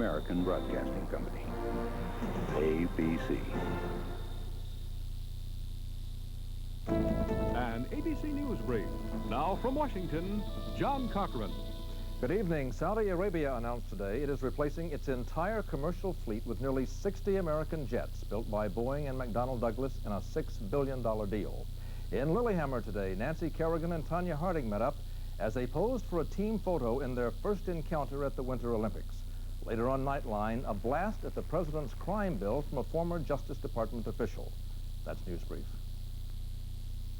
American Broadcasting Company. ABC. An ABC News brief. Now from Washington, John Cochran. Good evening. Saudi Arabia announced today it is replacing its entire commercial fleet with nearly 60 American jets built by Boeing and McDonnell Douglas in a $6 billion deal. In Lillehammer today, Nancy Kerrigan and Tanya Harding met up as they posed for a team photo in their first encounter at the Winter Olympics. Later on Nightline, a blast at the president's crime bill from a former Justice Department official. That's News Brief.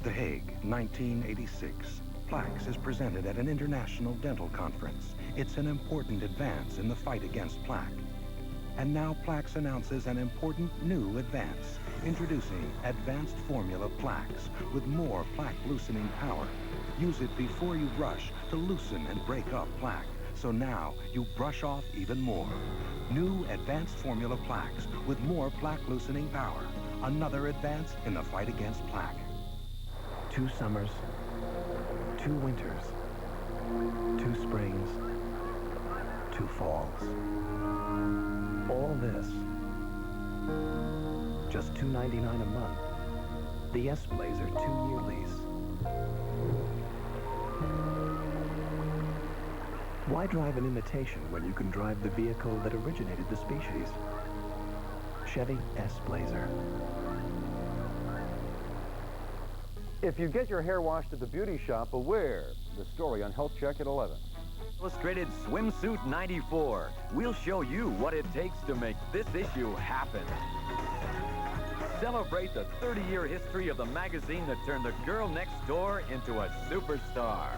The Hague, 1986. Plaques is presented at an international dental conference. It's an important advance in the fight against plaque. And now Plaques announces an important new advance. Introducing Advanced Formula Plaques with more plaque loosening power. Use it before you brush to loosen and break up plaque. So now you brush off even more. New Advanced Formula Plaques with more plaque loosening power. Another advance in the fight against plaque. 2 summers, 2 winters, 2 springs, 2 falls. All this, just $2.99 a month. The S-Blazer 2-year lease. Why drive an imitation when you can drive the vehicle that originated the species? Chevy S-Blazer. If you get your hair washed at the beauty shop, beware. The story on Health Check at 11. Illustrated Swimsuit 94. We'll show you what it takes to make this issue happen. Celebrate the 30-year history of the magazine that turned the girl next door into a superstar.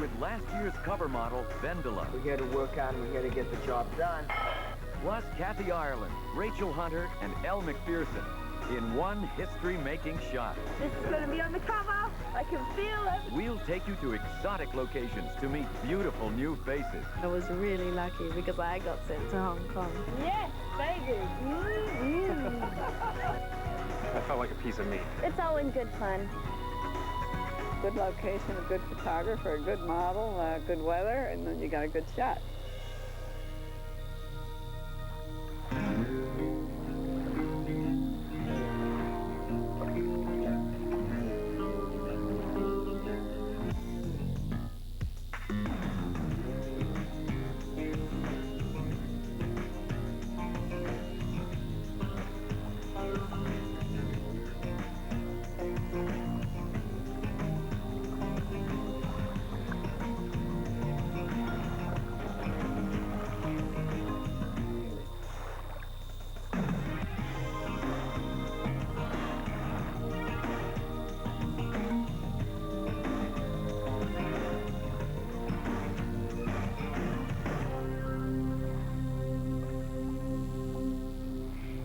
With last year's cover model, Vendela. We're here to work out and we're here to get the job done. Plus Kathy Ireland, Rachel Hunter, and Elle McPherson in one history-making shot. This is going to be on the cover. I can feel it. We'll take you to exotic locations to meet beautiful new faces. I was really lucky because I got sent to Hong Kong. Yes, baby. I felt like a piece of meat. It's all in good fun. Good location, a good photographer, a good model, good weather, and then you got a good shot.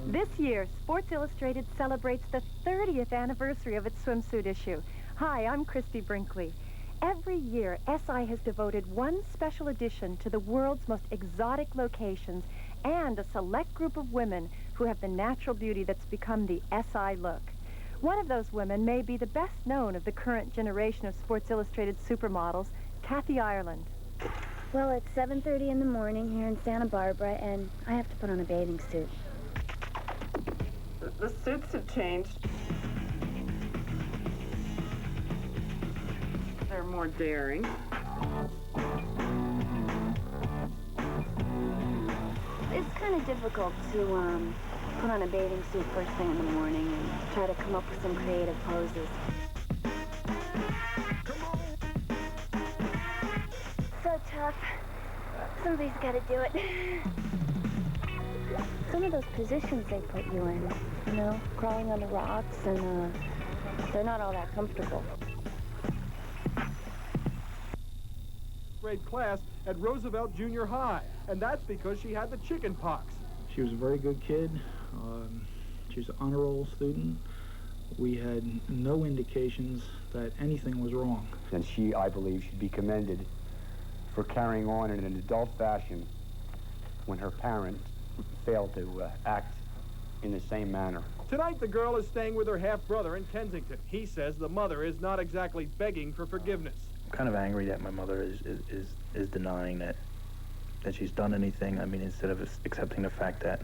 This year, Sports Illustrated celebrates the 30th anniversary of its swimsuit issue. Hi, I'm Christy Brinkley. Every year, SI has devoted one special edition to the world's most exotic locations and a select group of women who have the natural beauty that's become the SI look. One of those women may be the best known of the current generation of Sports Illustrated supermodels, Kathy Ireland. Well, it's 7:30 in the morning here in Santa Barbara, and I have to put on a bathing suit. The suits have changed. They're more daring. It's kind of difficult to put on a bathing suit first thing in the morning and try to come up with some creative poses. So tough. Somebody's got to do it. Some of those positions they put you in, you know, crawling on the rocks, and they're not all that comfortable. Grade class at Roosevelt Junior High, and that's because she had the chicken pox. She was a very good kid. She was an honor roll student. We had no indications that anything was wrong. And she, I believe, should be commended for carrying on in an adult fashion when her parents failed to act in the same manner. Tonight, the girl is staying with her half-brother in Kensington. He says the mother is not exactly begging for forgiveness. I'm kind of angry that my mother is denying that that she's done anything. I mean, instead of accepting the fact that,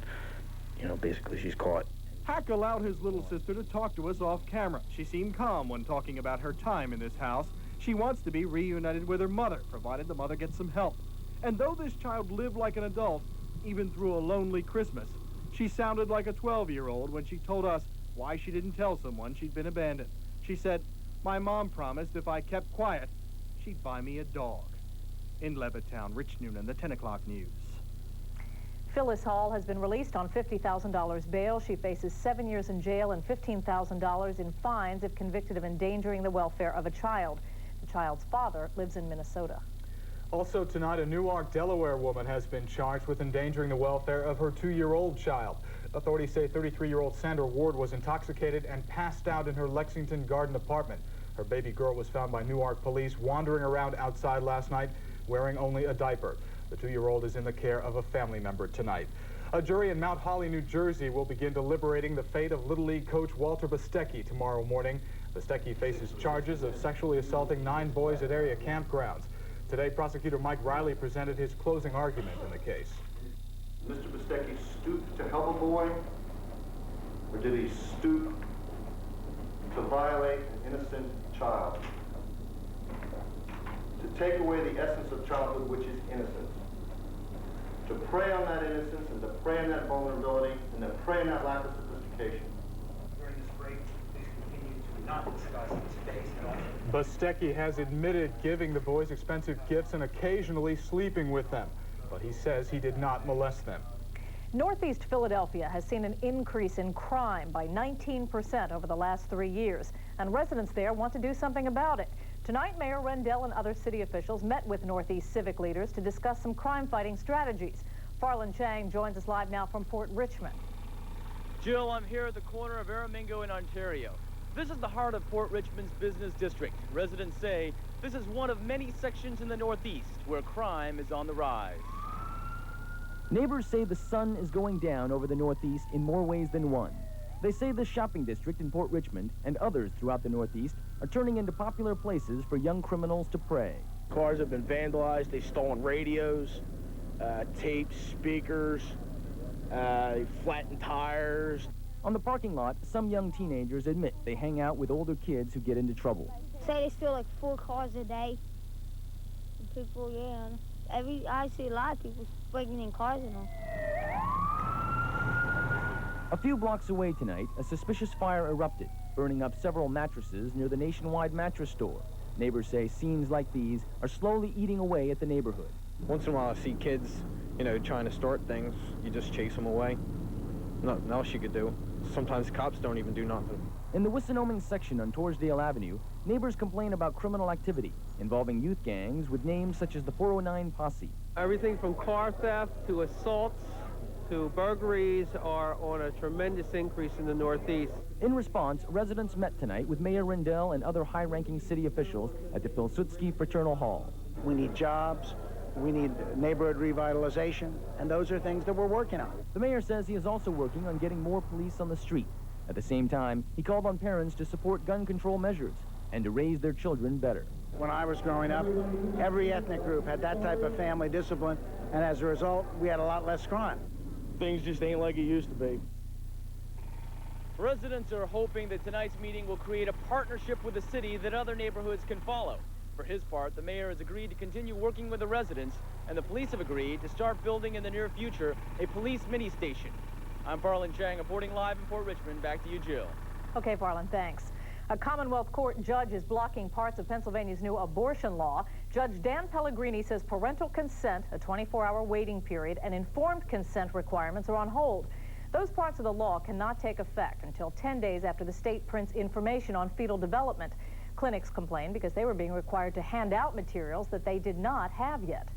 you know, basically she's caught. Hack allowed his little sister to talk to us off camera. She seemed calm when talking about her time in this house. She wants to be reunited with her mother, provided the mother gets some help. And though this child lived like an adult, even through a lonely Christmas, she sounded like a 12-year-old when she told us why she didn't tell someone she'd been abandoned. She said, "My mom promised if I kept quiet, she'd buy me a dog." In Levittown, Rich Noonan, the 10 o'clock news. Phyllis Hall has been released on $50,000 bail. She faces 7 years in jail and $15,000 in fines if convicted of endangering the welfare of a child. The child's father lives in Minnesota. Also tonight, a Newark, Delaware woman has been charged with endangering the welfare of her 2-year-old child. Authorities say 33-year-old Sandra Ward was intoxicated and passed out in her Lexington Garden apartment. Her baby girl was found by Newark police wandering around outside last night wearing only a diaper. The 2-year-old is in the care of a family member tonight. A jury in Mount Holly, New Jersey will begin deliberating the fate of Little League coach Walter Bostecki tomorrow morning. Bostecki faces charges of sexually assaulting 9 boys at area campgrounds. Today, prosecutor Mike Riley presented his closing argument in the case. Mr. Bostecki stooped to help a boy, or did he stoop to violate an innocent child? To take away the essence of childhood, which is innocence. To prey on that innocence and to prey on that vulnerability and to prey on that lack of sophistication. During this break, please continue to not discuss today's election. Bostecki has admitted giving the boys expensive gifts and occasionally sleeping with them, but he says he did not molest them. Northeast Philadelphia has seen an increase in crime by 19% over the last 3 years, and residents there want to do something about it. Tonight, Mayor Rendell and other city officials met with Northeast civic leaders to discuss some crime-fighting strategies. Farland Chang joins us live now from Port Richmond. Jill, I'm here at the corner of Aramingo in Ontario. This is the heart of Port Richmond's business district. Residents say this is one of many sections in the Northeast where crime is on the rise. Neighbors say the sun is going down over the Northeast in more ways than one. They say the shopping district in Port Richmond and others throughout the Northeast are turning into popular places for young criminals to prey. Cars have been vandalized. They've stolen radios, tapes, speakers, they've flattened tires. On the parking lot, some young teenagers admit they hang out with older kids who get into trouble. Say they steal like 4 cars a day. And people, yeah, I see a lot of people breaking in cars and all. A few blocks away tonight, a suspicious fire erupted, burning up several mattresses near the Nationwide mattress store. Neighbors say scenes like these are slowly eating away at the neighborhood. Once in a while I see kids, trying to start things. You just chase them away. Nothing else you could do. Sometimes cops don't even do nothing. In the Wissinoming section on Torresdale Avenue, neighbors complain about criminal activity involving youth gangs with names such as the 409 Posse. Everything from car theft to assaults to burglaries are on a tremendous increase in the Northeast. In response, residents met tonight with Mayor Rendell and other high-ranking city officials at the Pilsudski Fraternal Hall. We need jobs, we need neighborhood revitalization, and those are things that we're working on. The mayor says he is also working on getting more police on the street. At the same time, he called on parents to support gun control measures and to raise their children better. When I was growing up, every ethnic group had that type of family discipline, and as a result, we had a lot less crime. Things just ain't like it used to be. Residents are hoping that tonight's meeting will create a partnership with the city that other neighborhoods can follow. For his part, the mayor has agreed to continue working with the residents, and the police have agreed to start building in the near future a police mini-station. I'm Farland Chang, reporting live in Port Richmond. Back to you, Jill. Okay, Farland, thanks. A Commonwealth Court judge is blocking parts of Pennsylvania's new abortion law. Judge Dan Pellegrini says parental consent, a 24-hour waiting period, and informed consent requirements are on hold. Those parts of the law cannot take effect until 10 days after the state prints information on fetal development. Clinics complain because they were being required to hand out materials that they did not have yet.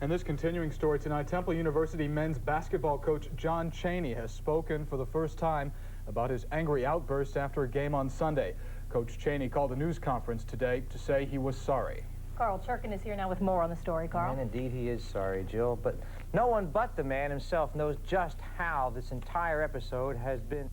And this continuing story tonight, Temple University men's basketball coach John Chaney has spoken for the first time about his angry outburst after a game on Sunday. Coach Chaney called a news conference today to say he was sorry. Carl Turkin is here now with more on the story. Carl? And indeed he is sorry, Jill, but no one but the man himself knows just how this entire episode has been.